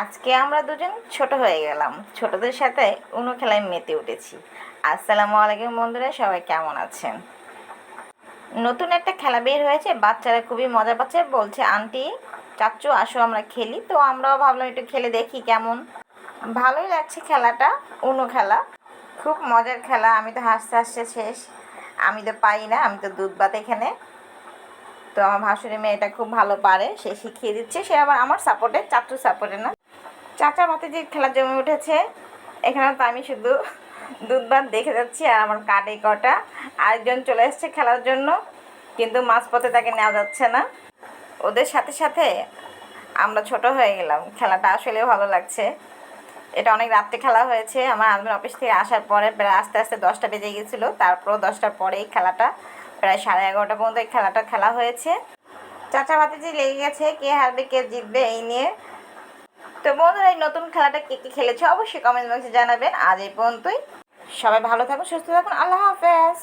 আজকে আমরা দুজন ছোট হয়ে গেলাম। ছোটদের সাথে উনো খেলায় মেতে উঠেছি। আসসালামু আলাইকুম বন্ধুরা, সবাই কেমন আছেন? নতুন একটা খেলা বের হয়েছে, বাচ্চারা খুবই মজা পাচ্ছে, বলছে আন্টি চাচ্চু আসো আমরা খেলি। তো আমরাও ভাবলাম একটু খেলে দেখি কেমন। ভালোই লাগছে খেলাটা, উনো খেলা খুব মজার খেলা। আমি তো হাসতে হাসতে শেষ। আমি তো পাই না, আমি তো দুধ ভাত এখানে। তো আমার ভাসুরি মেয়েটা খুব ভালো পারে, সে শিখিয়ে দিচ্ছে। সে আবার আমার সাপোর্টে, চাচ্চু সাপোর্টে না। চাচা ভাতিজির খেলা জমে উঠেছে। এখানে তো আমি শুধু দুধ ভাত দেখে যাচ্ছি, আর আমার কাটে কটা। আরেকজন চলে এসছে খেলার জন্য, কিন্তু মাঝপথে তাকে নেওয়া যাচ্ছে না। ওদের সাথে সাথে আমরা ছোট হয়ে গেলাম। খেলাটা আসলেও ভালো লাগছে। এটা অনেক রাত্রে খেলা হয়েছে। আমার হাজব্যান্ড অফিস থেকে আসার পরে প্রায় আস্তে আস্তে 10টা বেজে গেছিলো। তারপরও 10টার পরে এই খেলাটা প্রায় 11:30 পর্যন্ত এই খেলাটা খেলা হয়েছে। চাচা ভাতিজি লেগে গেছে কে হারবে কে জিতবে এই নিয়ে। তো বন্ধুরা, এই নতুন খেলাটা কে কে খেলেছে অবশ্যই কমেন্ট বক্সে জানাবেন। আজ এই পর্যন্তই। সবাই ভালো থাকুন, সুস্থ থাকুন, আল্লাহ হাফেজ।